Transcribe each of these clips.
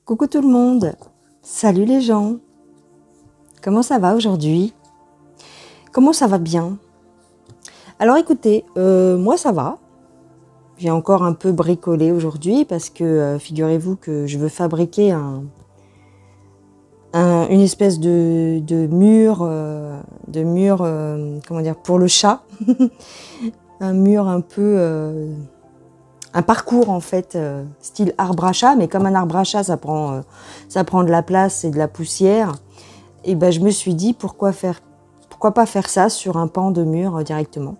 Coucou tout le monde, salut les gens, comment ça va aujourd'hui? Comment ça va bien? Alors écoutez, moi ça va, j'ai encore un peu bricolé aujourd'hui parce que figurez-vous que je veux fabriquer une espèce de mur, comment dire, pour le chat, un mur un peu... un parcours en fait, style arbre à chat, mais comme un arbre à chat, ça prend de la place et de la poussière. Et ben je me suis dit pourquoi pas faire ça sur un pan de mur directement.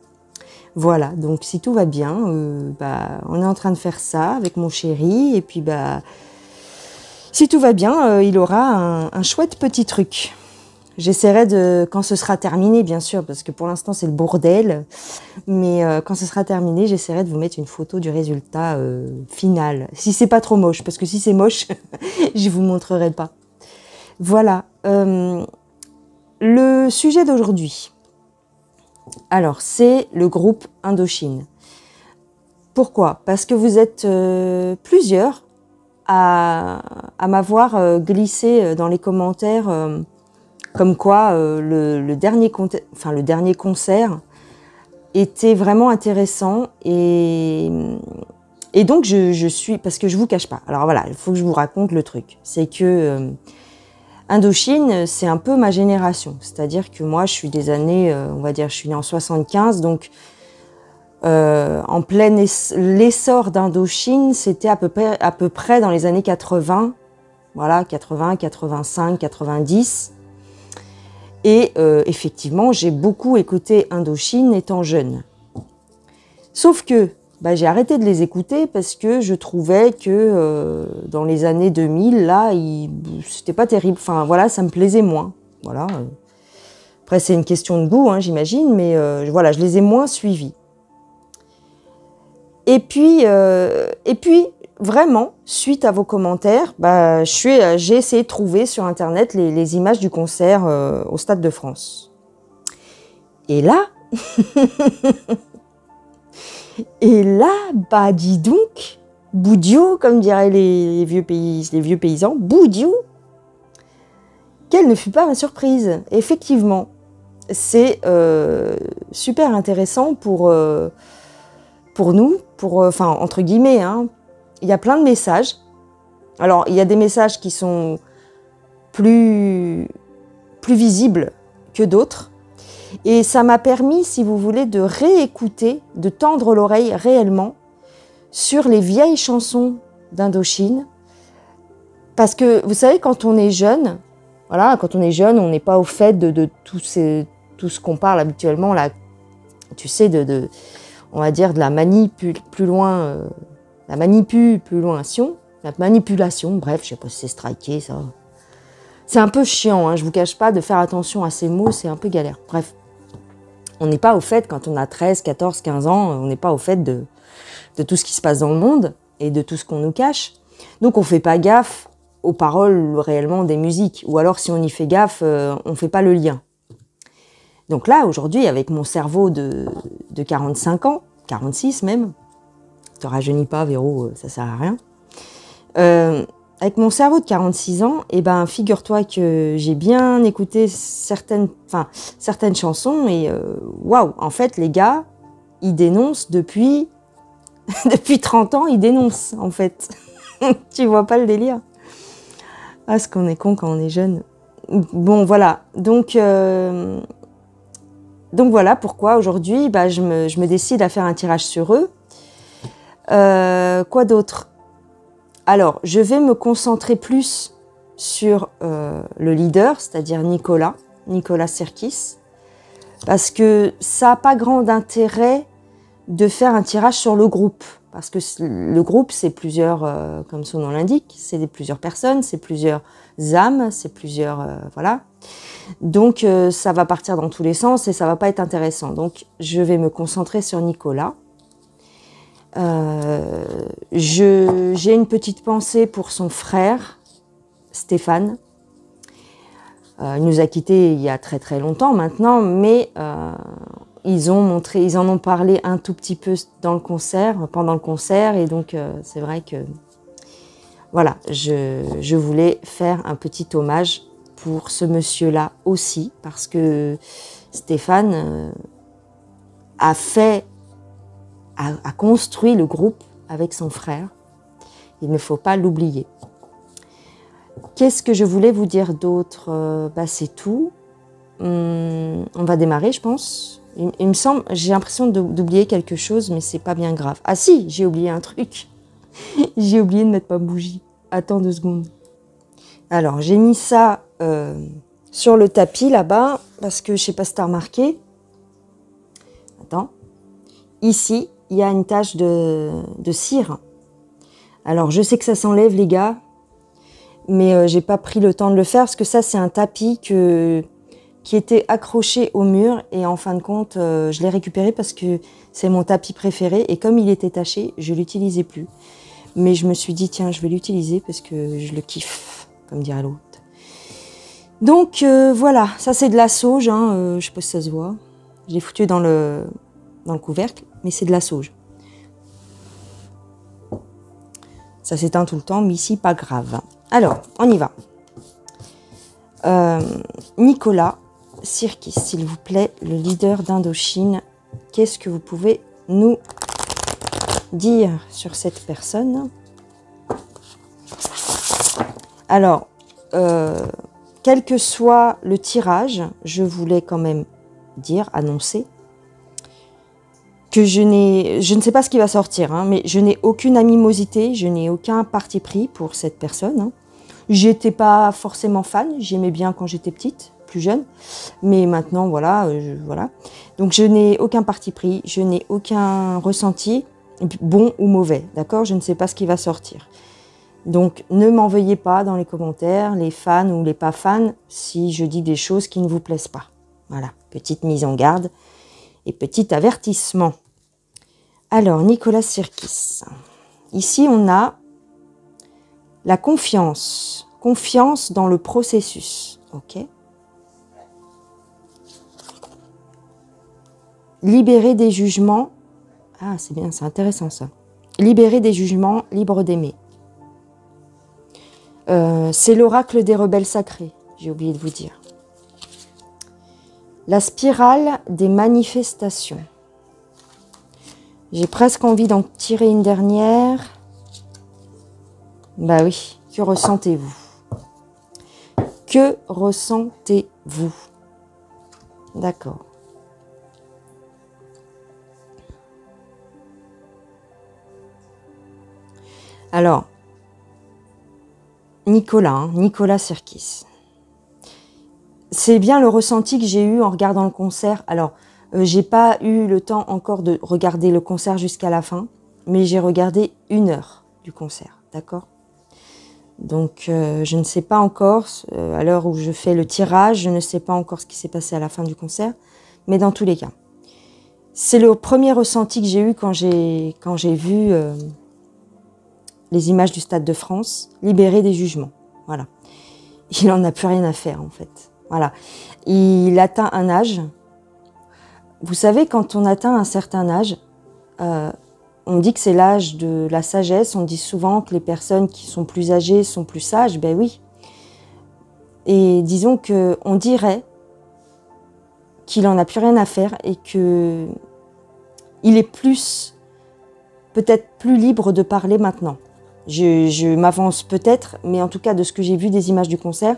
Voilà, donc si tout va bien, on est en train de faire ça avec mon chéri, et puis si tout va bien, il aura un chouette petit truc. J'essaierai quand ce sera terminé, bien sûr, parce que pour l'instant c'est le bordel. Mais quand ce sera terminé, j'essaierai de vous mettre une photo du résultat final. Si c'est pas trop moche, parce que si c'est moche, je vous montrerai pas. Voilà. Le sujet d'aujourd'hui. Alors, c'est le groupe Indochine. Pourquoi? Parce que vous êtes plusieurs à m'avoir glissé dans les commentaires comme quoi le dernier concert était vraiment intéressant et donc je suis, parce que je vous cache pas, alors voilà, il faut que je vous raconte le truc, c'est que Indochine, c'est un peu ma génération, c'est-à-dire que moi je suis des années, on va dire, je suis née en 75, donc en plein l'essor d'Indochine, c'était à peu près dans les années 80, voilà, 80, 85, 90. Et effectivement, j'ai beaucoup écouté Indochine étant jeune. Sauf que j'ai arrêté de les écouter parce que je trouvais que dans les années 2000, là, c'était pas terrible. Enfin, voilà, ça me plaisait moins. Voilà. Après, c'est une question de goût, hein, j'imagine, mais voilà, je les ai moins suivis. Et puis vraiment, suite à vos commentaires, j'ai essayé de trouver sur Internet les images du concert au Stade de France. Et là, dis donc, Boudiou, comme diraient les vieux paysans, Boudiou, quelle ne fut pas ma surprise. Effectivement, c'est super intéressant pour nous, enfin, entre guillemets, hein. Il y a plein de messages. Alors, il y a des messages qui sont plus visibles que d'autres. Et ça m'a permis, si vous voulez, de réécouter, de tendre l'oreille réellement sur les vieilles chansons d'Indochine. Parce que, vous savez, quand on est jeune, voilà, quand on est jeune, on n'est pas au fait de tout ce qu'on parle habituellement, là, tu sais, on va dire de la manipulation, bref, je sais pas si c'est striké, ça. C'est un peu chiant, hein, je vous cache pas, de faire attention à ces mots, c'est un peu galère. Bref, on n'est pas au fait, quand on a 13, 14, 15 ans, on n'est pas au fait de tout ce qui se passe dans le monde et de tout ce qu'on nous cache. Donc on fait pas gaffe aux paroles réellement des musiques, ou alors si on y fait gaffe, on fait pas le lien. Donc là, aujourd'hui, avec mon cerveau de 45 ans, 46 même, te rajeunis pas, Véro, ça sert à rien. Avec mon cerveau de 46 ans, figure-toi que j'ai bien écouté certaines chansons et waouh, en fait, les gars, ils dénoncent depuis 30 ans, ils dénoncent, en fait. Tu vois pas le délire? Ah, ce qu'on est con quand on est jeune. Bon, voilà. Donc voilà pourquoi aujourd'hui, je me décide à faire un tirage sur eux. Quoi d'autre? Alors, je vais me concentrer plus sur le leader, c'est-à-dire Nicolas Sirkis, parce que ça n'a pas grand intérêt de faire un tirage sur le groupe, parce que le groupe, c'est plusieurs, comme son nom l'indique, c'est plusieurs personnes, c'est plusieurs âmes, c'est plusieurs... voilà. Donc, ça va partir dans tous les sens et ça va pas être intéressant. Donc, je vais me concentrer sur Nicolas. J'ai une petite pensée pour son frère, Stéphane. Il nous a quittés il y a très très longtemps maintenant, mais ils en ont parlé un tout petit peu pendant le concert, et donc c'est vrai que voilà, je voulais faire un petit hommage pour ce monsieur-là aussi, parce que Stéphane a construit le groupe avec son frère. Il ne faut pas l'oublier. Qu'est-ce que je voulais vous dire d'autre? C'est tout. On va démarrer, je pense. Il me semble, j'ai l'impression d'oublier quelque chose, mais c'est pas bien grave. Ah si, j'ai oublié un truc. J'ai oublié de mettre ma bougie. Attends 2 secondes. Alors, j'ai mis ça sur le tapis là-bas, parce que je sais pas si tu as remarqué. Attends. Ici, il y a une tache de cire. Alors, je sais que ça s'enlève, les gars, mais j'ai pas pris le temps de le faire, parce que ça, c'est un tapis qui était accroché au mur, et en fin de compte, je l'ai récupéré parce que c'est mon tapis préféré, et comme il était taché, je l'utilisais plus. Mais je me suis dit, tiens, je vais l'utiliser parce que je le kiffe, comme dirait l'autre. Donc voilà, ça c'est de la sauge, je sais pas si ça se voit. Je l'ai foutu dans le couvercle, mais c'est de la sauge. Ça s'éteint tout le temps, mais ici, pas grave. Alors, on y va. Nicolas Sirkis, s'il vous plaît, le leader d'Indochine. Qu'est-ce que vous pouvez nous dire sur cette personne? Alors, quel que soit le tirage, je voulais quand même annoncer que je ne sais pas ce qui va sortir, mais je n'ai aucune animosité, je n'ai aucun parti pris pour cette personne. J'étais pas forcément fan, j'aimais bien quand j'étais petite, plus jeune, mais maintenant, voilà, voilà. Donc, je n'ai aucun parti pris, je n'ai aucun ressenti, bon ou mauvais, d'accord? Je ne sais pas ce qui va sortir. Donc, ne m'en veuillez pas dans les commentaires, les fans ou les pas fans, si je dis des choses qui ne vous plaisent pas. Voilà, petite mise en garde et petit avertissement. Alors, Nicolas Sirkis. Ici, on a la confiance. Confiance dans le processus. Ok. Libérer des jugements. Ah, c'est bien, c'est intéressant ça. Libérer des jugements, libre d'aimer. C'est l'oracle des rebelles sacrés, j'ai oublié de vous dire. La spirale des manifestations. J'ai presque envie d'en tirer une dernière. Bah oui, que ressentez-vous? Que ressentez-vous? D'accord. Alors, Nicolas Sirkis. C'est bien le ressenti que j'ai eu en regardant le concert. Alors, j'ai pas eu le temps encore de regarder le concert jusqu'à la fin, mais j'ai regardé 1 heure du concert, d'accord? Donc, je ne sais pas encore, à l'heure où je fais le tirage, je ne sais pas encore ce qui s'est passé à la fin du concert, mais dans tous les cas, c'est le premier ressenti que j'ai eu quand j'ai vu les images du Stade de France, libérer des jugements. Voilà. Il n'en a plus rien à faire, en fait. Voilà. Il atteint un âge. Vous savez, quand on atteint un certain âge, on dit que c'est l'âge de la sagesse. On dit souvent que les personnes qui sont plus âgées sont plus sages. Ben oui. Et disons qu'on dirait qu'il n'en a plus rien à faire et qu'il est peut-être plus libre de parler maintenant. Je m'avance peut-être, mais en tout cas, de ce que j'ai vu des images du concert,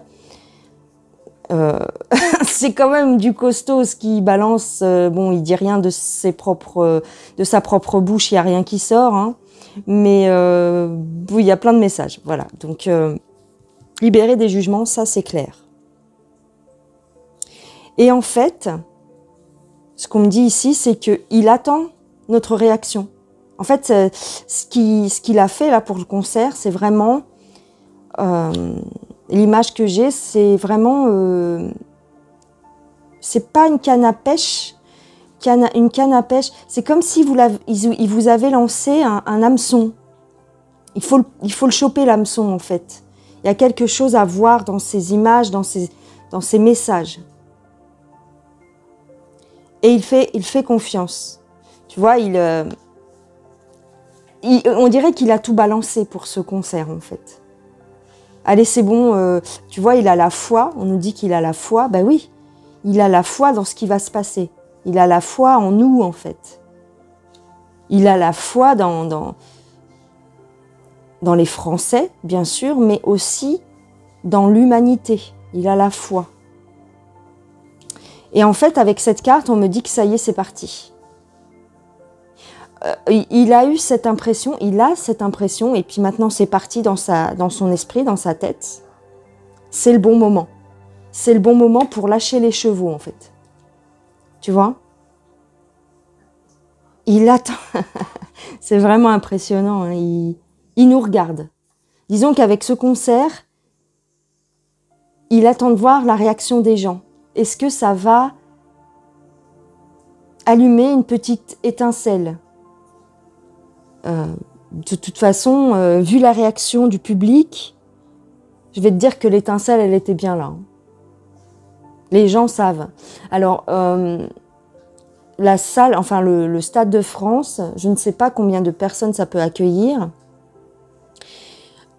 c'est quand même du costaud ce qu'il balance. Bon, il dit rien de sa propre bouche, il n'y a rien qui sort, mais il y a plein de messages. Voilà, donc libérer des jugements, ça c'est clair. Et en fait, ce qu'on me dit ici, c'est qu'il attend notre réaction. En fait, ce qu'il a fait là pour le concert, c'est vraiment... l'image que j'ai, c'est vraiment... c'est pas une canne à pêche. Une canne à pêche, c'est comme si il vous avait lancé un hameçon. Il faut le choper, l'hameçon, en fait. Il y a quelque chose à voir dans ces images, dans ces messages. Et il fait confiance. Tu vois, on dirait qu'il a tout balancé pour ce concert, en fait. allez, c'est bon, tu vois, il a la foi, on nous dit qu'il a la foi, ben oui, il a la foi dans ce qui va se passer. Il a la foi en nous, en fait. Il a la foi dans les Français, bien sûr, mais aussi dans l'humanité. Il a la foi. Et en fait, avec cette carte, on me dit que ça y est, c'est parti. Il a eu cette impression, et puis maintenant c'est parti dans son esprit, dans sa tête. C'est le bon moment. C'est le bon moment pour lâcher les chevaux, en fait. Tu vois? Il attend. C'est vraiment impressionnant. Hein. Il nous regarde. Disons qu'avec ce concert, il attend de voir la réaction des gens. Est-ce que ça va allumer une petite étincelle? De toute façon, vu la réaction du public, je vais te dire que l'étincelle, elle était bien là. Hein. Les gens savent. Alors, la salle, enfin le Stade de France, je ne sais pas combien de personnes ça peut accueillir,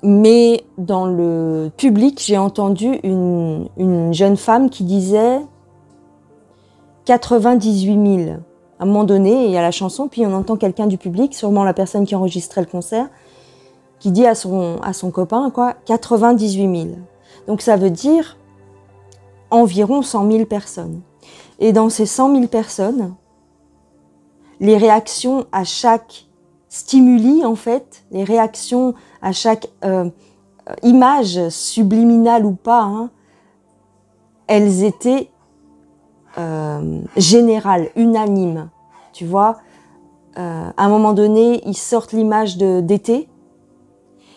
mais dans le public, j'ai entendu une jeune femme qui disait 98 000. À un moment donné, il y a la chanson, puis on entend quelqu'un du public, sûrement la personne qui enregistrait le concert, qui dit à son copain, quoi, 98 000. Donc ça veut dire environ 100 000 personnes. Et dans ces 100 000 personnes, les réactions à chaque stimuli, en fait, les réactions à chaque image, subliminale ou pas, hein, elles étaient générales, unanimes. Tu vois, à un moment donné, ils sortent l'image d'été,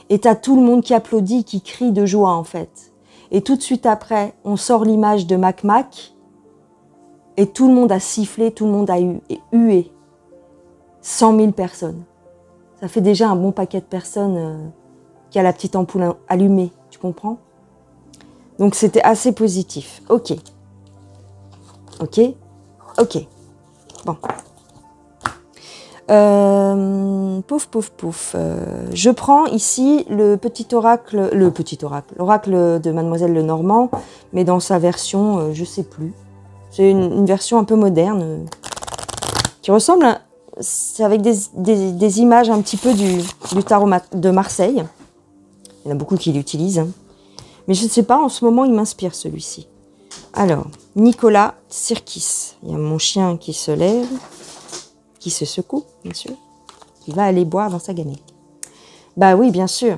et t'as tout le monde qui applaudit, qui crie de joie, en fait. Et tout de suite après, on sort l'image de Mac Mac, et tout le monde a sifflé, tout le monde a hué. 100 000 personnes. Ça fait déjà un bon paquet de personnes qui a la petite ampoule allumée, tu comprends? Donc c'était assez positif. Ok. Ok. Ok. Bon. Pouf, pouf, pouf. Je prends ici l'oracle de Mademoiselle Lenormand, mais dans sa version, je sais plus. C'est une version un peu moderne, qui ressemble à... C'est avec des images un petit peu du tarot de Marseille. Il y en a beaucoup qui l'utilisent. Hein. Mais je ne sais pas, en ce moment, il m'inspire celui-ci. Alors, Nicolas Sirkis. Il y a mon chien qui se lève, qui se secoue, bien sûr. Il va aller boire dans sa gamelle. Bah oui, bien sûr.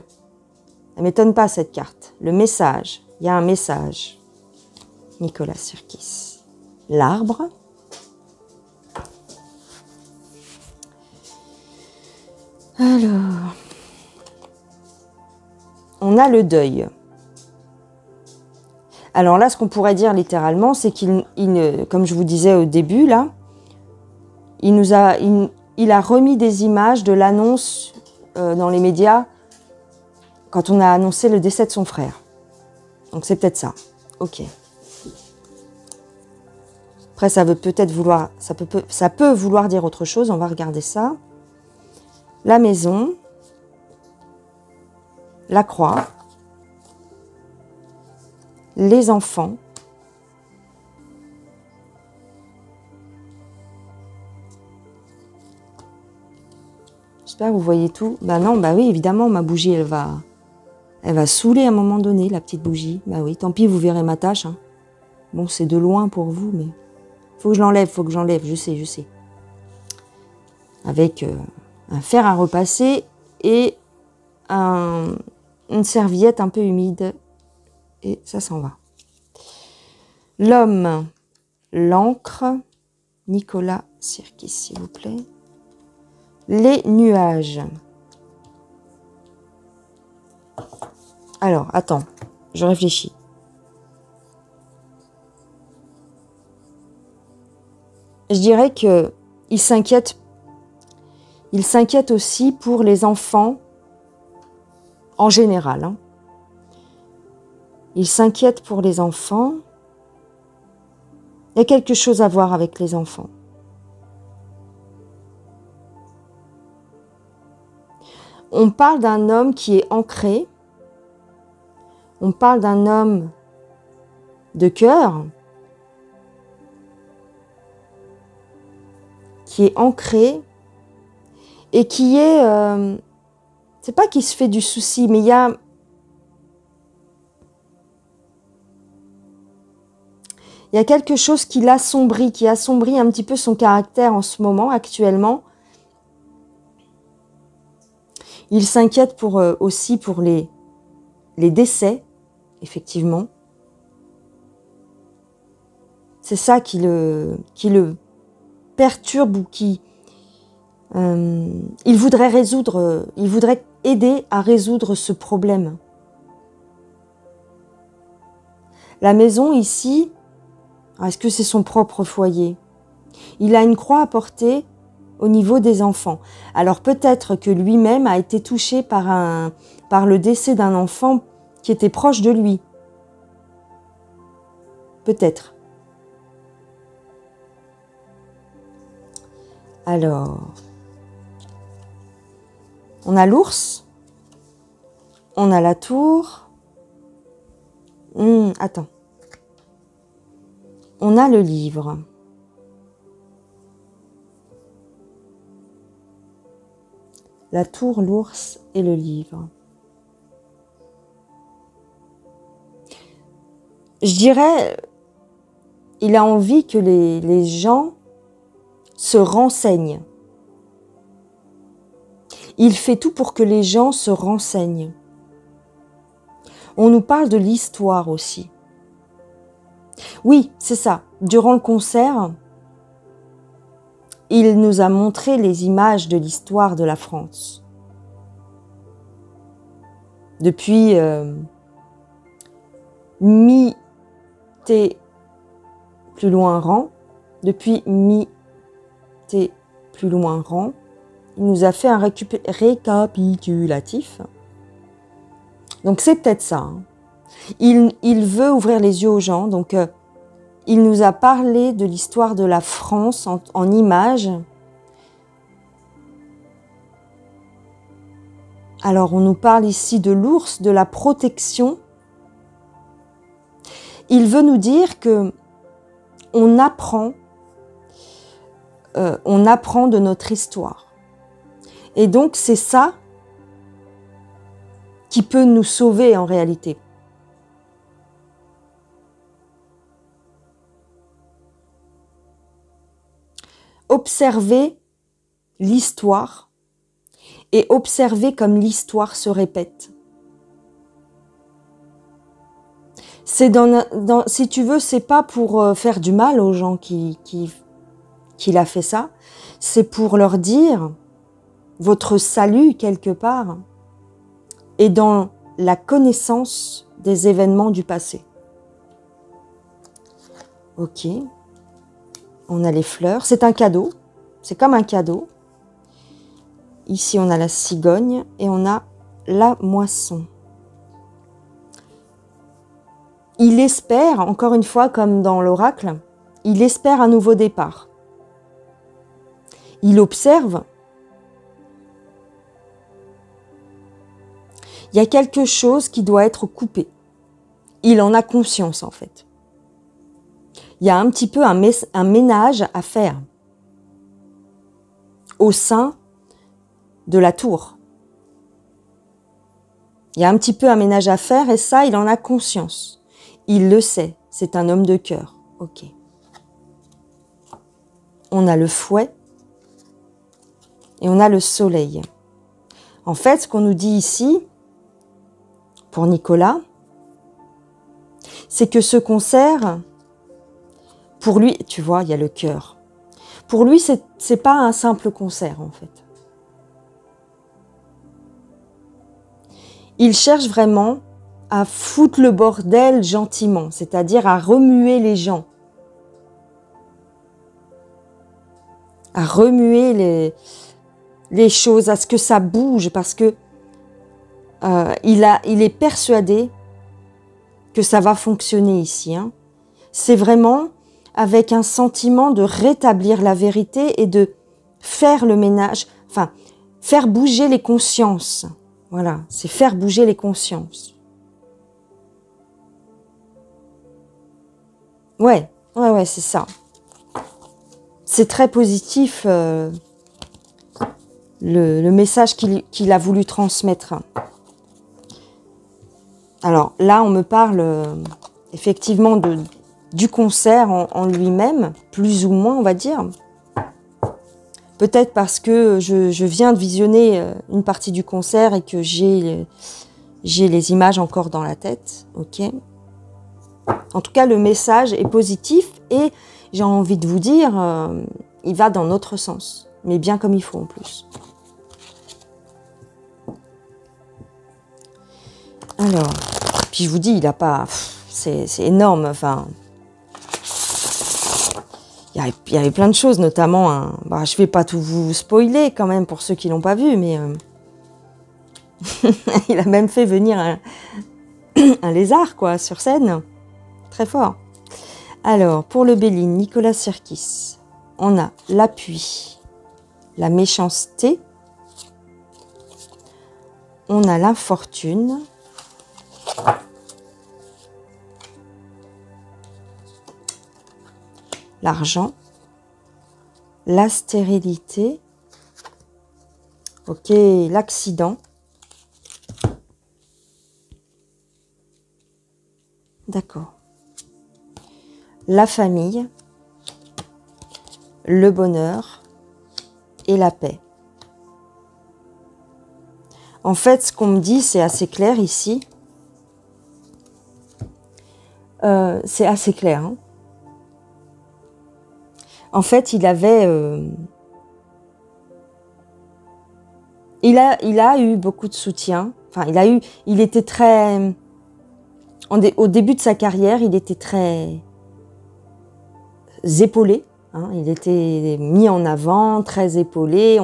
Ça ne m'étonne pas, cette carte. Le message. Il y a un message. Nicolas Sirkis. L'arbre. Alors, on a le deuil. Alors là, ce qu'on pourrait dire littéralement, c'est qu'il, comme je vous disais au début, là, il a remis des images de l'annonce dans les médias quand on a annoncé le décès de son frère. Donc c'est peut-être ça. Ok. Après, ça peut vouloir dire autre chose. On va regarder ça. La maison, la croix, les enfants, j'espère que vous voyez tout. Bah non, bah oui, évidemment, ma bougie, elle va saouler à un moment donné, la petite bougie. Bah oui, tant pis, vous verrez ma tâche. Hein. Bon, c'est de loin pour vous, mais faut que je l'enlève, je sais. Avec un fer à repasser et une serviette un peu humide. Et ça s'en va. L'homme, l'encre, Nicolas Sirkis, s'il vous plaît. Les nuages. Alors, attends, je réfléchis. Je dirais que il s'inquiète aussi pour les enfants en général. Hein. Il s'inquiète pour les enfants. Il y a quelque chose à voir avec les enfants. On parle d'un homme qui est ancré, On parle d'un homme de cœur qui est ancré et qui est... c'est pas qu'il se fait du souci, mais il y a... Il y a quelque chose qui l'assombrit, qui assombrit un petit peu son caractère en ce moment, actuellement. Il s'inquiète aussi pour les décès, effectivement. C'est ça qui le perturbe ou qui... il voudrait aider à résoudre ce problème. La maison ici, est-ce que c'est son propre foyer? Il a une croix à porter au niveau des enfants. Alors peut-être que lui-même a été touché par le décès d'un enfant qui était proche de lui. Peut-être. Alors, on a l'ours, on a la tour. Attends. On a le livre. La tour, l'ours et le livre. Je dirais, il a envie que les gens se renseignent. Il fait tout pour que les gens se renseignent. On nous parle de l'histoire aussi. Oui, c'est ça. Durant le concert, il nous a montré les images de l'histoire de la France. Depuis mi-T plus loin rang, depuis mi-T plus loin rang, il nous a fait un récapitulatif. Donc c'est peut-être ça. Hein. Il veut ouvrir les yeux aux gens, donc il nous a parlé de l'histoire de la France en images. Alors on nous parle ici de l'ours, de la protection. Il veut nous dire que on apprend de notre histoire. Et donc c'est ça qui peut nous sauver en réalité. Observer l'histoire et observer comme l'histoire se répète. C'est si tu veux, c'est pas pour faire du mal aux gens qu'il a fait ça, c'est pour leur dire votre salut quelque part est dans la connaissance des événements du passé. Ok. On a les fleurs, c'est un cadeau, c'est comme un cadeau. Ici, on a la cigogne et on a la moisson. Il espère, encore une fois, comme dans l'oracle, il espère un nouveau départ. Il observe. Il y a quelque chose qui doit être coupé. Il en a conscience, en fait. Il y a un petit peu un ménage à faire au sein de la tour. Il y a un petit peu un ménage à faire et ça, il en a conscience. Il le sait, c'est un homme de cœur. Ok. On a le fouet et on a le soleil. En fait, ce qu'on nous dit ici, pour Nicolas, c'est que ce concert... Pour lui, tu vois, il y a le cœur. Pour lui, c'est pas un simple concert, en fait. Il cherche vraiment à foutre le bordel gentiment, c'est-à-dire à remuer les gens. À remuer les choses, à ce que ça bouge, parce que il est persuadé que ça va fonctionner ici. Hein. C'est vraiment... avec un sentiment de rétablir la vérité et de faire le ménage, enfin, faire bouger les consciences. Voilà, c'est faire bouger les consciences. Ouais, c'est ça. C'est très positif, le message qu'il a voulu transmettre. Alors là, on me parle effectivement du concert en lui-même, plus ou moins, on va dire. Peut-être parce que je viens de visionner une partie du concert et que j'ai les images encore dans la tête. Ok. En tout cas, le message est positif et j'ai envie de vous dire, il va dans notre sens, mais bien comme il faut en plus. Alors, puis je vous dis, il a pas, c'est énorme. Enfin, il y avait plein de choses, notamment, je vais pas tout vous spoiler quand même pour ceux qui l'ont pas vu, mais il a même fait venir un lézard quoi sur scène, très fort. Alors, pour le Béline, Nicolas Sirkis, on a l'appui, la méchanceté, on a l'infortune, l'argent, la stérilité, ok, l'accident, d'accord, la famille, le bonheur et la paix. En fait, ce qu'on me dit, c'est assez clair ici. C'est assez clair. Hein. En fait, il avait... il a eu beaucoup de soutien. Enfin, il était très... Au début de sa carrière, il était très épaulé. Hein, il était mis en avant, très épaulé.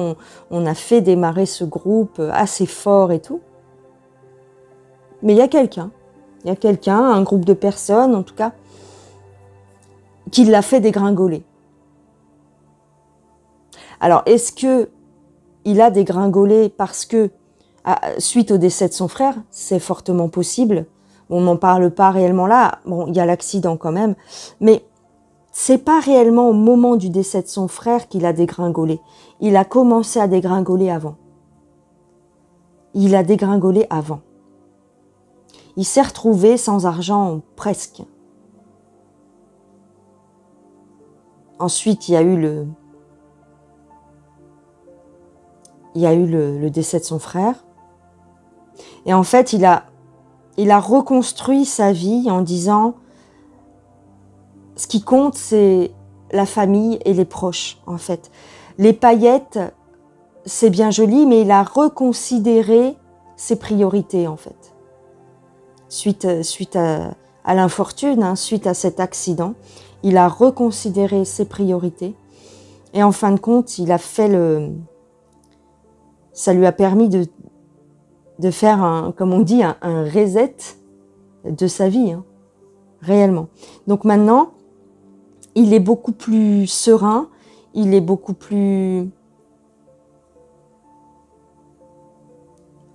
On a fait démarrer ce groupe assez fort et tout. Mais il y a quelqu'un, un groupe de personnes en tout cas, qui l'a fait dégringoler. Alors, est-ce que il a dégringolé parce que, suite au décès de son frère, c'est fortement possible. On n'en parle pas réellement là. Bon, il y a l'accident quand même, mais c'est pas réellement au moment du décès de son frère qu'il a dégringolé. Il a commencé à dégringoler avant. Il a dégringolé avant. Il s'est retrouvé sans argent presque. Ensuite, il y a eu le décès de son frère. Et en fait, il a reconstruit sa vie en disant ce qui compte, c'est la famille et les proches, en fait. Les paillettes, c'est bien joli, mais il a reconsidéré ses priorités, en fait. Suite à l'infortune, hein, suite à cet accident, il a reconsidéré ses priorités. Et en fin de compte, il a fait ça lui a permis de faire, comme on dit, un reset de sa vie, hein, réellement. Donc maintenant, il est beaucoup plus serein, il est beaucoup plus...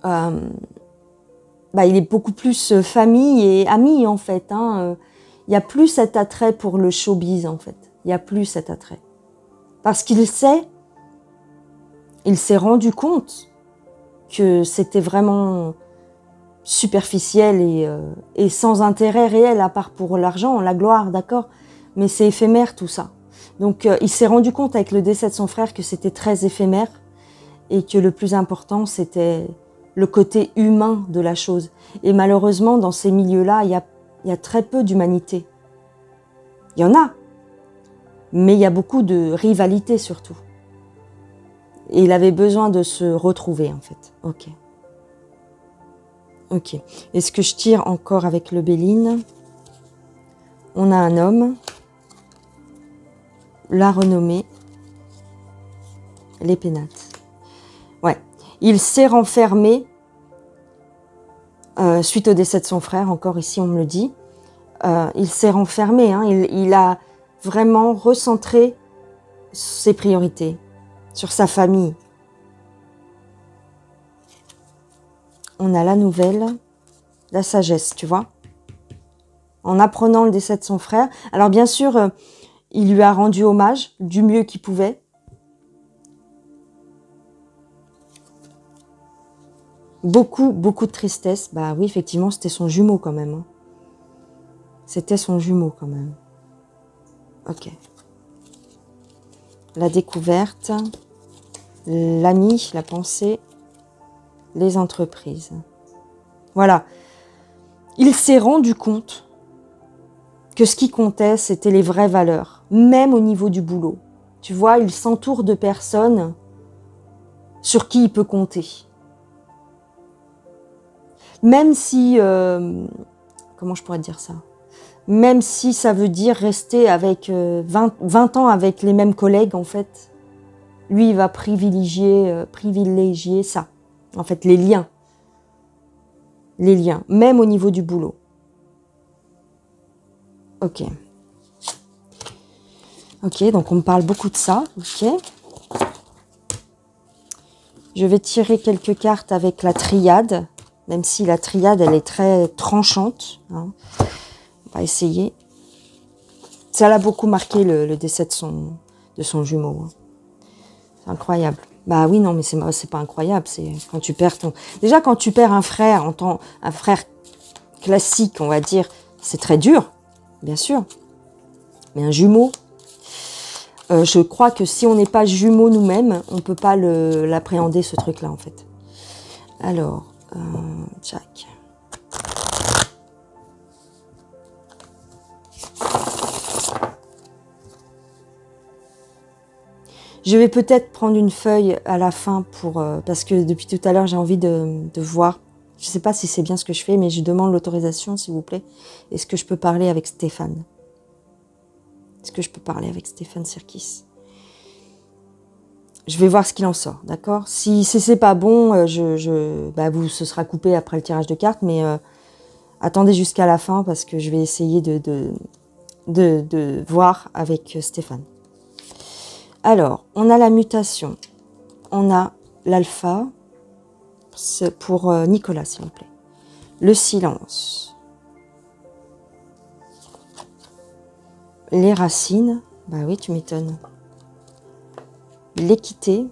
il est beaucoup plus famille et ami, en fait. Hein. Il n'y a plus cet attrait pour le showbiz, en fait. Il n'y a plus cet attrait. Parce qu'il s'est rendu compte que c'était vraiment superficiel et sans intérêt réel, à part pour l'argent, la gloire, d'accord, mais c'est éphémère tout ça. Donc il s'est rendu compte avec le décès de son frère que c'était très éphémère et que le plus important, c'était le côté humain de la chose. Et malheureusement, dans ces milieux-là, il y a très peu d'humanité. Il y en a, mais il y a beaucoup de rivalité surtout. Et il avait besoin de se retrouver, en fait. Ok. Ok. Est-ce que je tire encore avec le Béline? On a un homme, la renommée, les pénates. Ouais. Il s'est renfermé suite au décès de son frère, encore ici on me le dit. Il s'est renfermé, hein, il a vraiment recentré ses priorités sur sa famille. On a la nouvelle, la sagesse, tu vois. en apprenant le décès de son frère. Alors bien sûr, il lui a rendu hommage du mieux qu'il pouvait. Beaucoup de tristesse. Bah oui, effectivement, c'était son jumeau quand même. Hein. C'était son jumeau quand même. Ok. La découverte, l'ami, la pensée, les entreprises. Voilà. Il s'est rendu compte que ce qui comptait, c'était les vraies valeurs, même au niveau du boulot. Tu vois, il s'entoure de personnes sur qui il peut compter. Même si, comment je pourrais dire ça? Même si ça veut dire rester avec 20 ans avec les mêmes collègues, en fait, lui, il va privilégier ça. En fait, les liens. Les liens, même au niveau du boulot. Ok. Ok, donc on me parle beaucoup de ça. Ok. Je vais tirer quelques cartes avec la triade, même si la triade, elle est très tranchante. Hein. On va essayer. Ça l'a beaucoup marqué, le décès de son jumeau. Hein. C'est incroyable. Bah oui, non, mais c'est pas incroyable. C'est quand tu perds ton... Déjà, quand tu perds un frère, un frère classique, on va dire, c'est très dur, bien sûr. Mais un jumeau, je crois que si on n'est pas jumeaux nous-mêmes, on ne peut pas l'appréhender, ce truc-là, en fait. Alors, tchac. Je vais peut-être prendre une feuille à la fin pour parce que depuis tout à l'heure, j'ai envie de voir. Je ne sais pas si c'est bien ce que je fais, mais je demande l'autorisation, s'il vous plaît. Est-ce que je peux parler avec Stéphane? Est-ce que je peux parler avec Stéphane Sirkis? Je vais voir ce qu'il en sort, d'accord? Si c'est pas bon, bah ce sera coupé après le tirage de cartes, mais attendez jusqu'à la fin parce que je vais essayer de voir avec Stéphane. Alors, on a la mutation, on a l'alpha, pour Nicolas, s'il vous plaît. Le silence. Les racines, bah oui, tu m'étonnes. L'équité.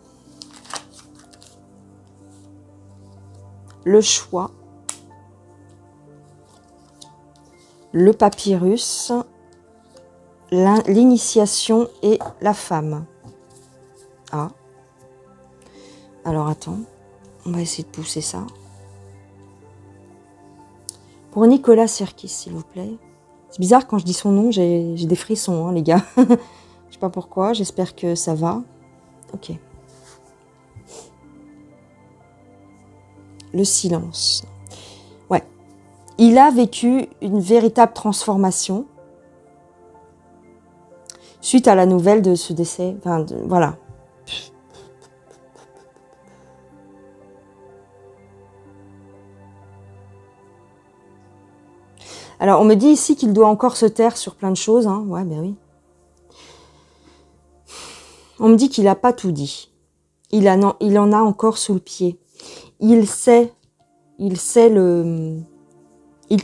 Le choix. Le papyrus. L'initiation et la femme. Ah. Alors, attends. On va essayer de pousser ça. Pour Nicolas Sirkis, s'il vous plaît. C'est bizarre, quand je dis son nom, j'ai des frissons, hein, les gars. Je sais pas pourquoi, j'espère que ça va. Ok. Le silence. Ouais. Il a vécu une véritable transformation suite à la nouvelle de ce décès. Enfin, voilà. Alors, on me dit ici qu'il doit encore se taire sur plein de choses. Hein. Ouais, ben oui. On me dit qu'il n'a pas tout dit. Il en a encore sous le pied. Il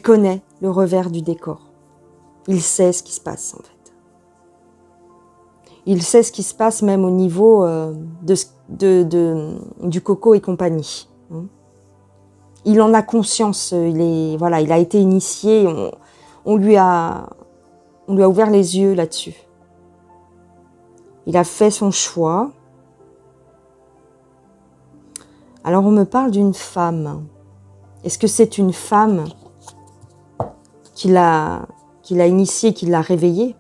connaît le revers du décor. Il sait ce qui se passe, en fait. Il sait ce qui se passe même au niveau du coco et compagnie. Il en a conscience, il a été initié, on lui a ouvert les yeux là-dessus. Il a fait son choix. Alors on me parle d'une femme. Est-ce que c'est une femme qui l'a initié, qui l'a réveillé?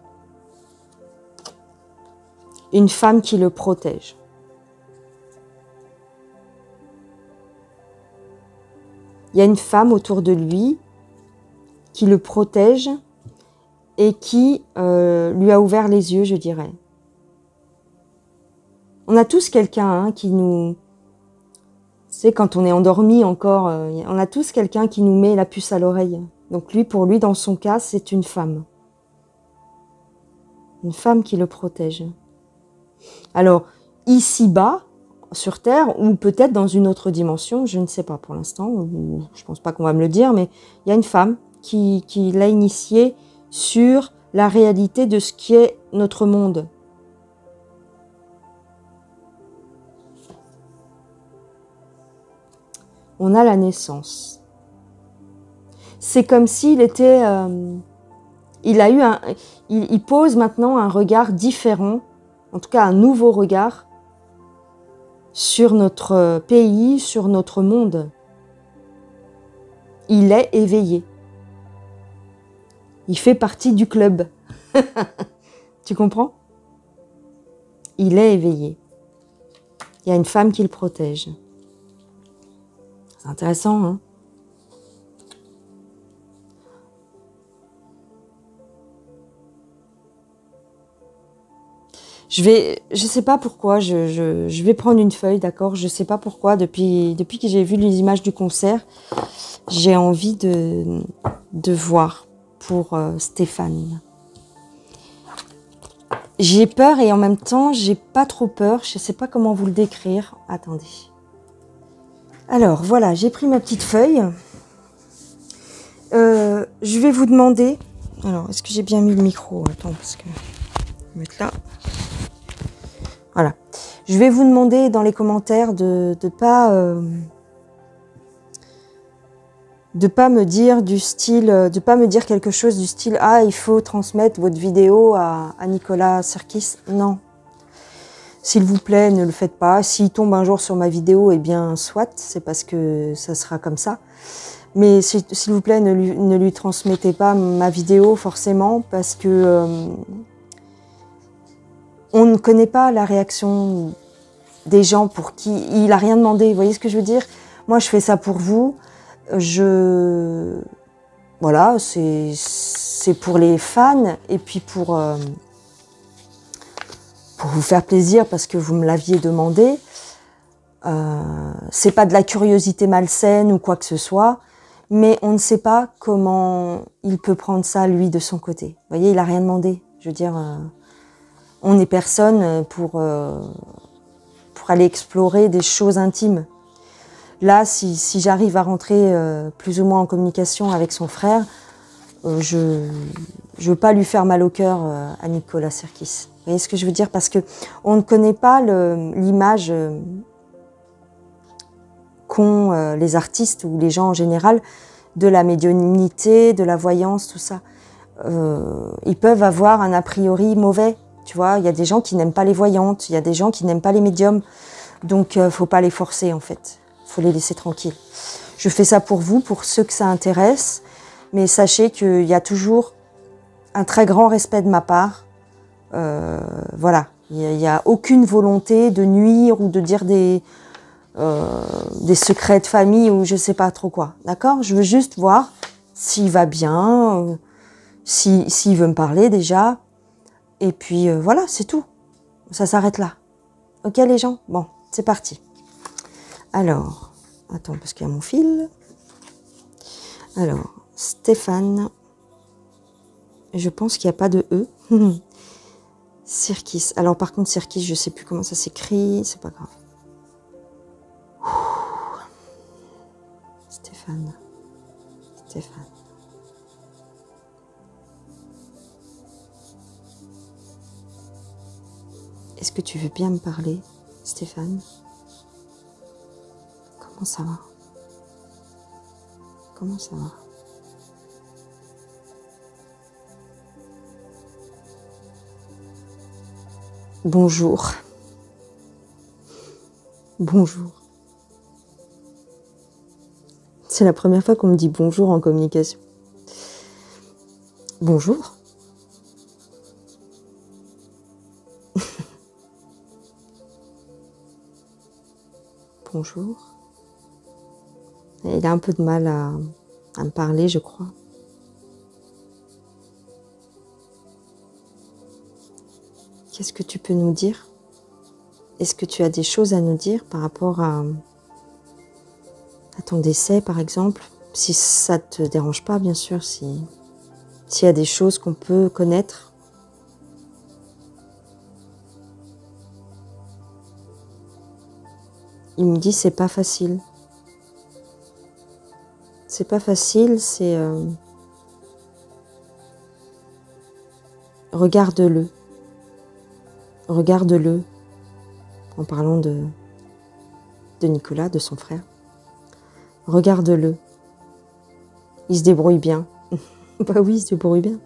Une femme qui le protège. Il y a une femme autour de lui qui le protège et qui lui a ouvert les yeux, je dirais. On a tous quelqu'un hein, qui nous... C'est quand on est endormi encore, on a tous quelqu'un qui nous met la puce à l'oreille. Donc pour lui, dans son cas, c'est une femme. Une femme qui le protège. Alors, ici-bas, sur Terre, ou peut-être dans une autre dimension, je ne sais pas pour l'instant, je ne pense pas qu'on va me le dire, mais il y a une femme qui l'a initié sur la réalité de ce qui est notre monde. On a la naissance. C'est comme s'il était... il pose maintenant un regard différent, en tout cas un nouveau regard, sur notre pays, sur notre monde. Il est éveillé. Il fait partie du club. Tu comprends? Il est éveillé. Il y a une femme qui le protège. C'est intéressant, hein? Je sais pas pourquoi, je vais prendre une feuille, d'accord? Je sais pas pourquoi, depuis que j'ai vu les images du concert, j'ai envie de voir pour Stéphane. J'ai peur et en même temps, j'ai pas trop peur. Je sais pas comment vous le décrire. Attendez. Alors, voilà, j'ai pris ma petite feuille. Je vais vous demander... Alors, est-ce que j'ai bien mis le micro? Attends, parce que... Je vais mettre là. Voilà. Je vais vous demander dans les commentaires de pas me dire du style, de pas me dire quelque chose du style « Ah, il faut transmettre votre vidéo à Nicolas Sirkis ». Non. S'il vous plaît, ne le faites pas. S'il tombe un jour sur ma vidéo, eh bien, soit, c'est parce que ça sera comme ça. Mais s'il vous plaît, ne lui transmettez pas ma vidéo forcément, parce que on ne connaît pas la réaction des gens pour qui il a rien demandé. Vous voyez ce que je veux dire? Moi, je fais ça pour vous. Voilà, c'est pour les fans et puis pour vous faire plaisir parce que vous me l'aviez demandé. C'est pas de la curiosité malsaine ou quoi que ce soit, mais on ne sait pas comment il peut prendre ça lui de son côté. Vous voyez, il a rien demandé. Je veux dire, on n'est personne pour aller explorer des choses intimes. Là, si j'arrive à rentrer plus ou moins en communication avec son frère, je veux pas lui faire mal au cœur à Nicolas Sirkis. Vous voyez ce que je veux dire? Parce que on ne connaît pas l'image qu'ont les artistes ou les gens en général de la médiumnité, de la voyance, tout ça. Ils peuvent avoir un a priori mauvais. Tu vois, il y a des gens qui n'aiment pas les voyantes, il y a des gens qui n'aiment pas les médiums. Donc, faut pas les forcer, en fait. Faut les laisser tranquilles. Je fais ça pour vous, pour ceux que ça intéresse. Mais sachez qu'il y a toujours un très grand respect de ma part. Voilà. Il n'y a aucune volonté de nuire ou de dire des secrets de famille ou je sais pas trop quoi. D'accord? Je veux juste voir s'il va bien, s'il veut me parler déjà. Et puis voilà, c'est tout. Ça s'arrête là. Ok les gens? Bon, c'est parti. Alors, attends, parce qu'il y a mon fil. Alors, Stéphane. Je pense qu'il n'y a pas de E. Sirkis. Alors par contre, Sirkis, je ne sais plus comment ça s'écrit. C'est pas grave. Stéphane. Stéphane. Est-ce que tu veux bien me parler, Stéphane? Comment ça va? Comment ça va? Bonjour. Bonjour. C'est la première fois qu'on me dit bonjour en communication. Bonjour. Bonjour. Il a un peu de mal à me parler, je crois. Qu'est-ce que tu peux nous dire? Est-ce que tu as des choses à nous dire par rapport à ton décès, par exemple? Si ça ne te dérange pas, bien sûr, s'il y a des choses qu'on peut connaître. Il me dit c'est pas facile. C'est pas facile, c'est regarde-le. Regarde-le, en parlant de Nicolas, de son frère. Regarde-le. Il se débrouille bien. Bah oui, il se débrouille bien.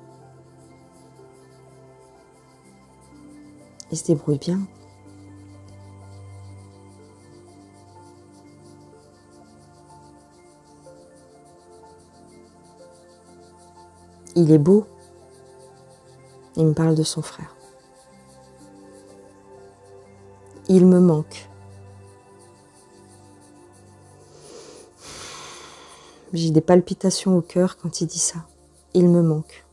Il se débrouille bien. Il est beau. Il me parle de son frère. Il me manque. J'ai des palpitations au cœur quand il dit ça. Il me manque.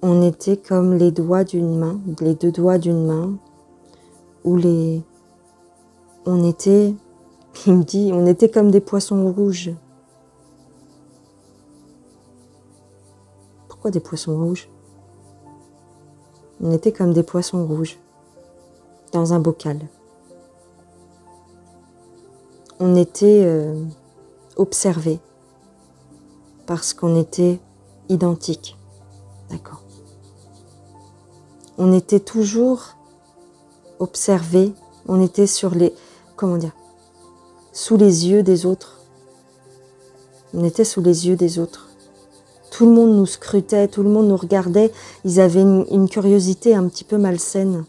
On était comme les doigts d'une main, les deux doigts d'une main, où on était, il me dit, on était comme des poissons rouges. Pourquoi des poissons rouges? On était comme des poissons rouges dans un bocal. On était observés parce qu'on était identiques. D'accord. On était toujours observés, on était sur les, comment dire, sous les yeux des autres. On était sous les yeux des autres. Tout le monde nous scrutait, tout le monde nous regardait. Ils avaient une curiosité un petit peu malsaine.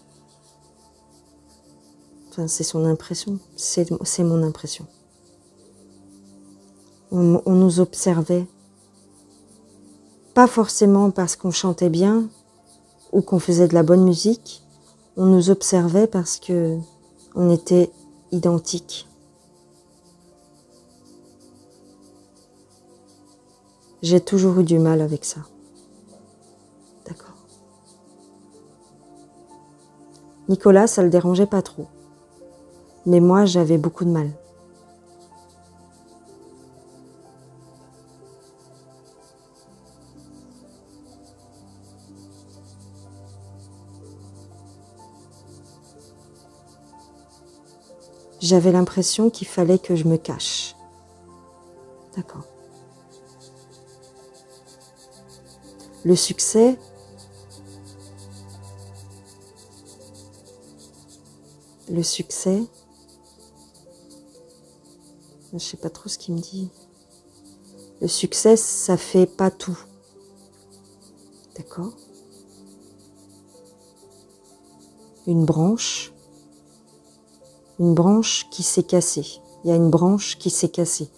Enfin, c'est son impression, c'est mon impression. On nous observait. Pas forcément parce qu'on chantait bien ou qu'on faisait de la bonne musique. On nous observait parce que on était identiques. J'ai toujours eu du mal avec ça. D'accord. Nicolas, ça le dérangeait pas trop. Mais moi, j'avais beaucoup de mal. J'avais l'impression qu'il fallait que je me cache. D'accord. Le succès, je sais pas trop ce qu'il me dit. Le succès, ça fait pas tout. D'accord? Une branche qui s'est cassée. Il y a une branche qui s'est cassée.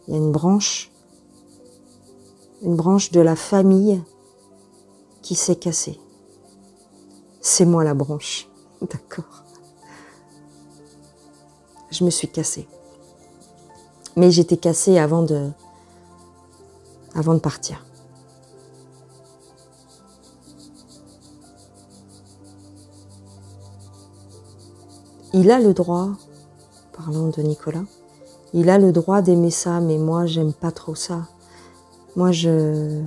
Il y a une branche de la famille qui s'est cassée. C'est moi la branche. D'accord. Je me suis cassée. Mais j'étais cassée avant de partir. Il a le droit, parlant de Nicolas, il a le droit d'aimer ça, mais moi, j'aime pas trop ça. Moi, je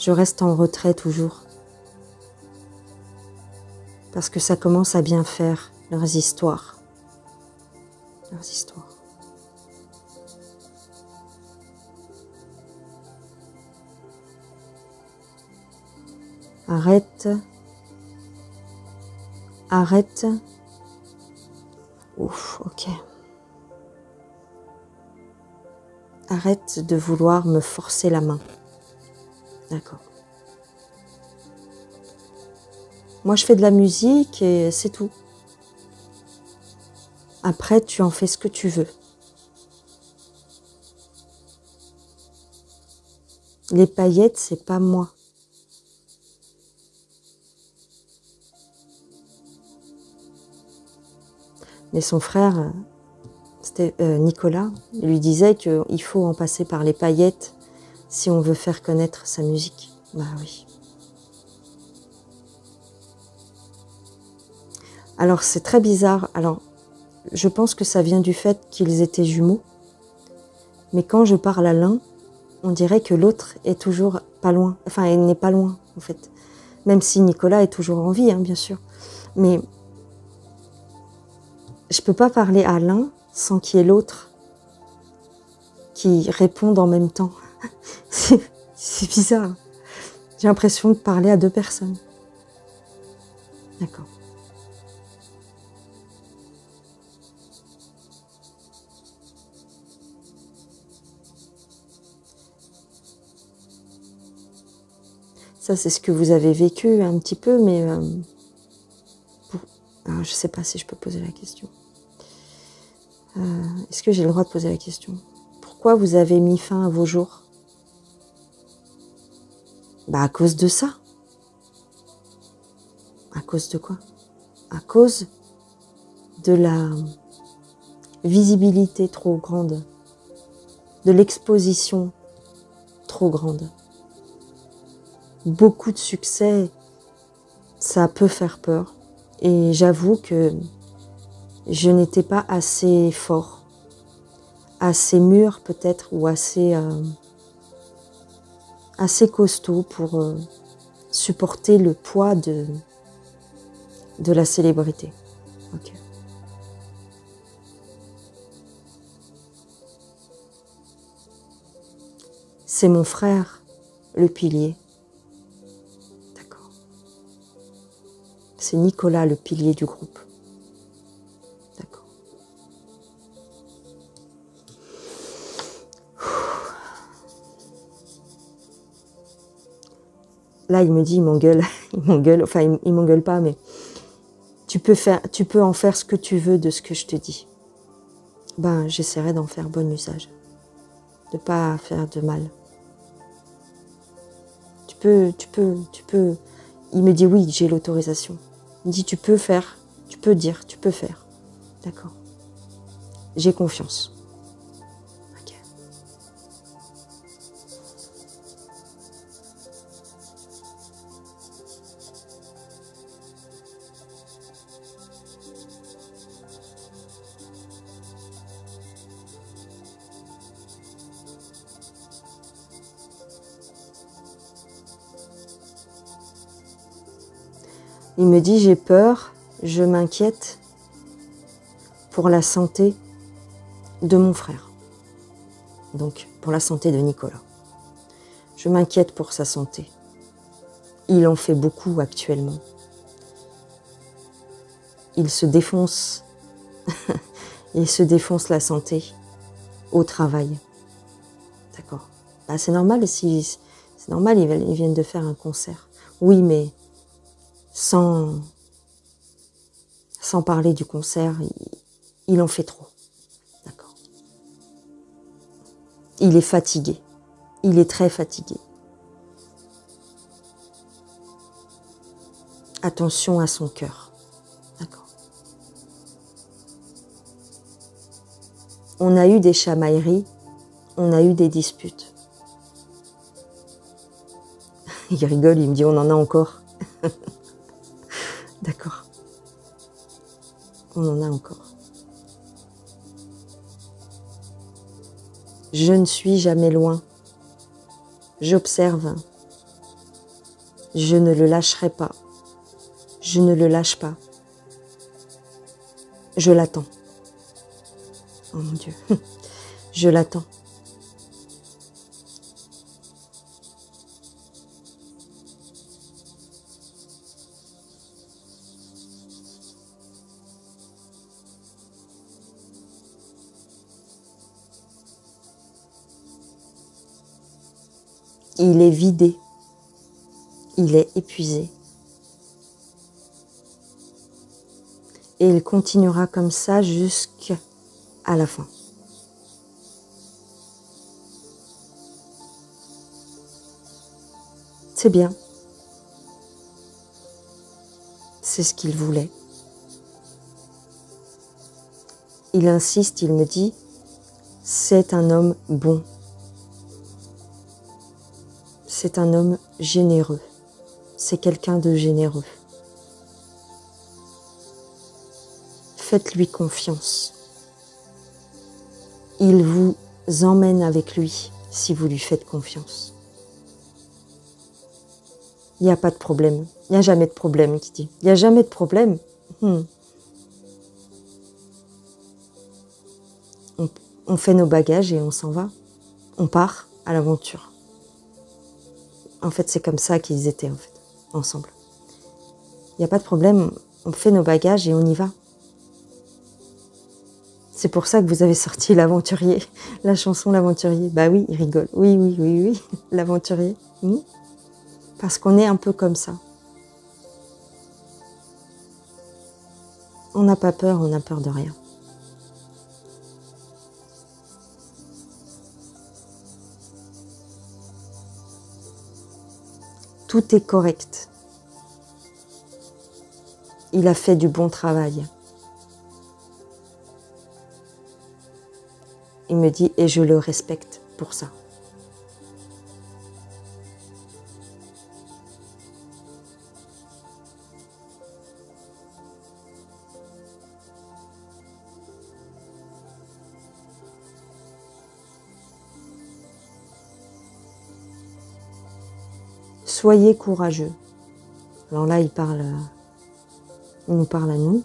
reste en retrait toujours. Parce que ça commence à bien faire, leurs histoires. Leurs histoires. Arrête. Arrête. Ouf, ok. Arrête de vouloir me forcer la main. D'accord. Moi, je fais de la musique et c'est tout. Après, tu en fais ce que tu veux. Les paillettes, c'est pas moi. Mais son frère, Nicolas, lui disait qu'il faut en passer par les paillettes si on veut faire connaître sa musique. Bah oui. Alors c'est très bizarre. Alors je pense que ça vient du fait qu'ils étaient jumeaux. Mais quand je parle à l'un, on dirait que l'autre est toujours pas loin. Enfin, elle n'est pas loin en fait. Même si Nicolas est toujours en vie, hein, bien sûr. Mais je peux pas parler à l'un sans qu'il y ait l'autre qui répondent en même temps. C'est bizarre. J'ai l'impression de parler à deux personnes. D'accord. Ça, c'est ce que vous avez vécu un petit peu, mais je ne sais pas si je peux poser la question. Est-ce que j'ai le droit de poser la question? Pourquoi vous avez mis fin à vos jours? À cause de ça. À cause de quoi? À cause de la visibilité trop grande, de l'exposition trop grande. Beaucoup de succès, ça peut faire peur. Et j'avoue que je n'étais pas assez fort, assez mûr peut-être, ou assez costaud pour supporter le poids de la célébrité. Okay. C'est mon frère, le pilier. D'accord. C'est Nicolas, le pilier du groupe. D'accord. Là, il me dit, il m'engueule. Il m'engueule, enfin, il m'engueule pas, mais tu peux en faire ce que tu veux de ce que je te dis. J'essaierai d'en faire bon usage. De pas faire de mal. Tu peux. Il me dit oui, j'ai l'autorisation. Il me dit tu peux faire, tu peux dire, tu peux faire. D'accord. J'ai confiance. Ok. Il me dit j'ai peur, je m'inquiète pour la santé de mon frère. Donc pour la santé de Nicolas. Je m'inquiète pour sa santé. Il en fait beaucoup actuellement. Il se défonce. Il se défonce la santé au travail. D'accord. C'est normal c'est normal, ils viennent de faire un concert. Oui, mais sans parler du concert, il en fait trop. D'accord. Il est fatigué. Il est très fatigué. Attention à son cœur. D'accord. On a eu des chamailleries, on a eu des disputes. Il rigole, il me dit on en a encore. D'accord. On en a encore. Je ne suis jamais loin. J'observe. Je ne le lâcherai pas. Je ne le lâche pas. Je l'attends. Oh mon Dieu. Je l'attends. Il est vidé. Il est épuisé. Et il continuera comme ça jusqu'à la fin. C'est bien. C'est ce qu'il voulait. Il insiste, il me dit, c'est un homme bon. C'est un homme généreux. C'est quelqu'un de généreux. Faites-lui confiance. Il vous emmène avec lui si vous lui faites confiance. Il n'y a pas de problème. Il n'y a jamais de problème, qui dit. Il n'y a jamais de problème. On fait nos bagages et on s'en va. on part à l'aventure. En fait, c'est comme ça qu'ils étaient, en fait, ensemble. Il n'y a pas de problème, on fait nos bagages et on y va. C'est pour ça que vous avez sorti l'aventurier, la chanson L'aventurier. Bah oui, il rigole. Oui, oui, oui, oui, l'aventurier. Parce qu'on est un peu comme ça. On n'a pas peur, on n'a peur de rien. Tout est correct. Il a fait du bon travail. Il me dit, et je le respecte pour ça. Soyez courageux. Alors là, il nous parle à nous.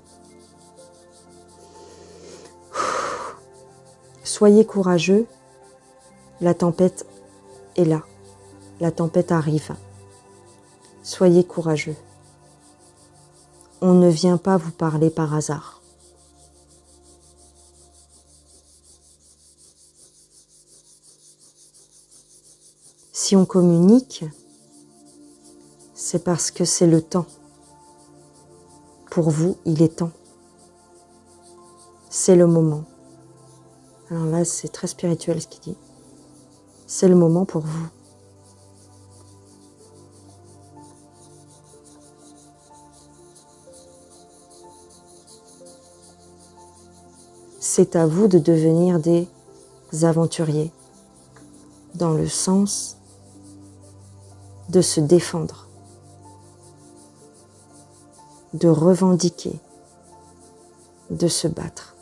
Soyez courageux, la tempête est là, la tempête arrive. Soyez courageux. On ne vient pas vous parler par hasard. Si on communique, c'est parce que c'est le temps. Pour vous, il est temps. C'est le moment. Alors là, c'est très spirituel ce qu'il dit. C'est le moment pour vous. C'est à vous de devenir des aventuriers, dans le sens de se défendre, de revendiquer, de se battre.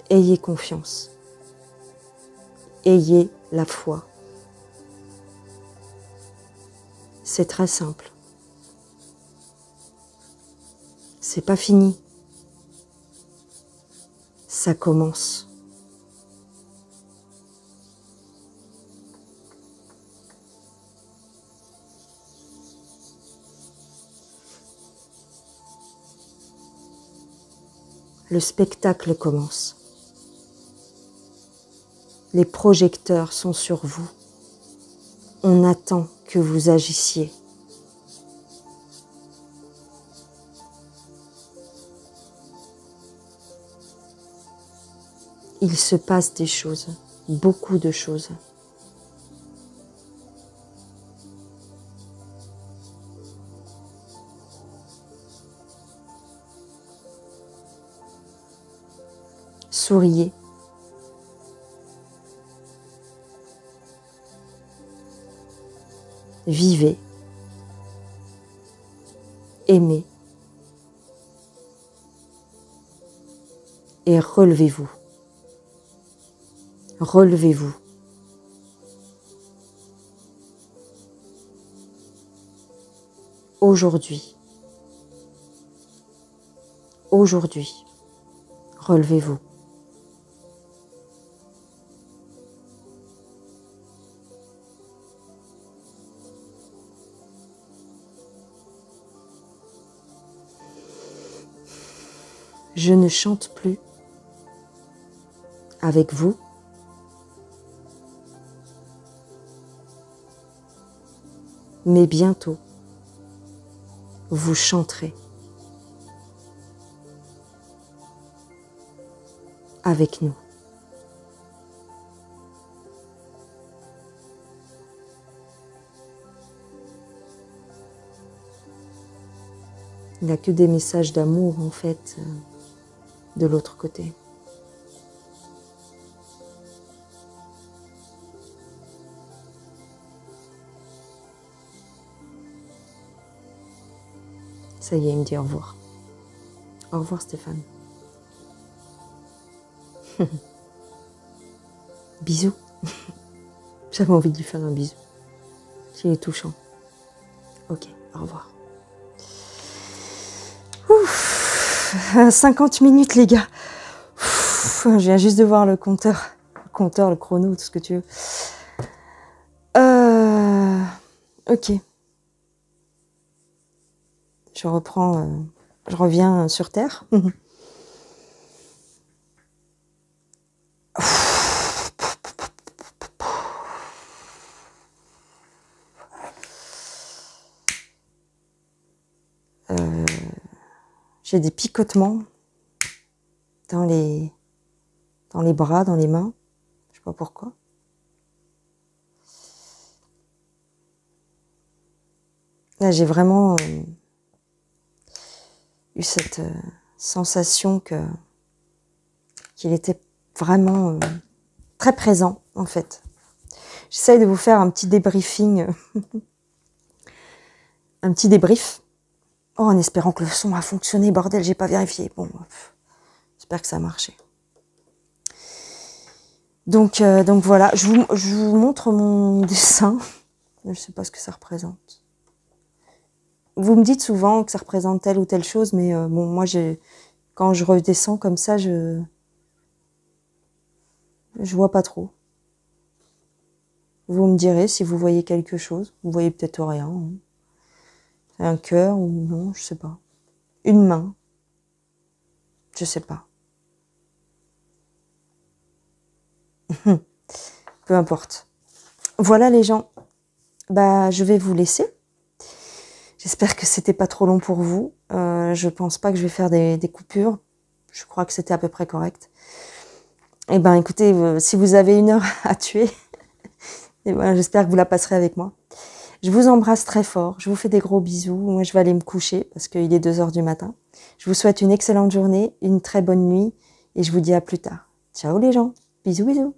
Ayez confiance. Ayez la foi. C'est très simple. C'est pas fini. Ça commence. Le spectacle commence. Les projecteurs sont sur vous. On attend que vous agissiez. Il se passe des choses, beaucoup de choses. Souriez. Vivez. Aimez. Et relevez-vous. Relevez-vous. Aujourd'hui. Aujourd'hui. Relevez-vous. Je ne chante plus avec vous. Mais bientôt, vous chanterez avec nous. Il n'y a que des messages d'amour, en fait, de l'autre côté. Ça y est, il me dit au revoir. Au revoir, Stéphane. Bisous. J'avais envie de lui faire un bisou. Il est touchant. Ok, au revoir. Ouf, 50 minutes, les gars. Ouf, je viens juste de voir le compteur compteur, le chrono, tout ce que tu veux. Ok. Je reprends, je reviens sur Terre. J'ai des picotements dans les bras, dans les mains. Je sais pas pourquoi. Là, j'ai vraiment eu cette sensation qu'il était vraiment très présent, en fait. J'essaye de vous faire un petit débriefing, un petit débrief. Oh, en espérant que le son a fonctionné, bordel, j'ai pas vérifié. Bon, j'espère que ça a marché. Donc voilà, je vous montre mon dessin. Je sais pas ce que ça représente. Vous me dites souvent que ça représente telle ou telle chose, mais bon, moi, quand je redescends comme ça, je vois pas trop. Vous me direz si vous voyez quelque chose. Vous voyez peut-être rien. Hein. Un cœur ou non, je sais pas. Une main. Je sais pas. Peu importe. Voilà les gens. Bah, je vais vous laisser. J'espère que c'était pas trop long pour vous. Je pense pas que je vais faire des coupures. Je crois que c'était à peu près correct. Eh ben, écoutez, si vous avez 1 heure à tuer, eh ben, j'espère que vous la passerez avec moi. Je vous embrasse très fort. Je vous fais des gros bisous. Moi, je vais aller me coucher parce qu'il est 2 heures du matin. Je vous souhaite une excellente journée, une très bonne nuit et je vous dis à plus tard. Ciao les gens. Bisous, bisous.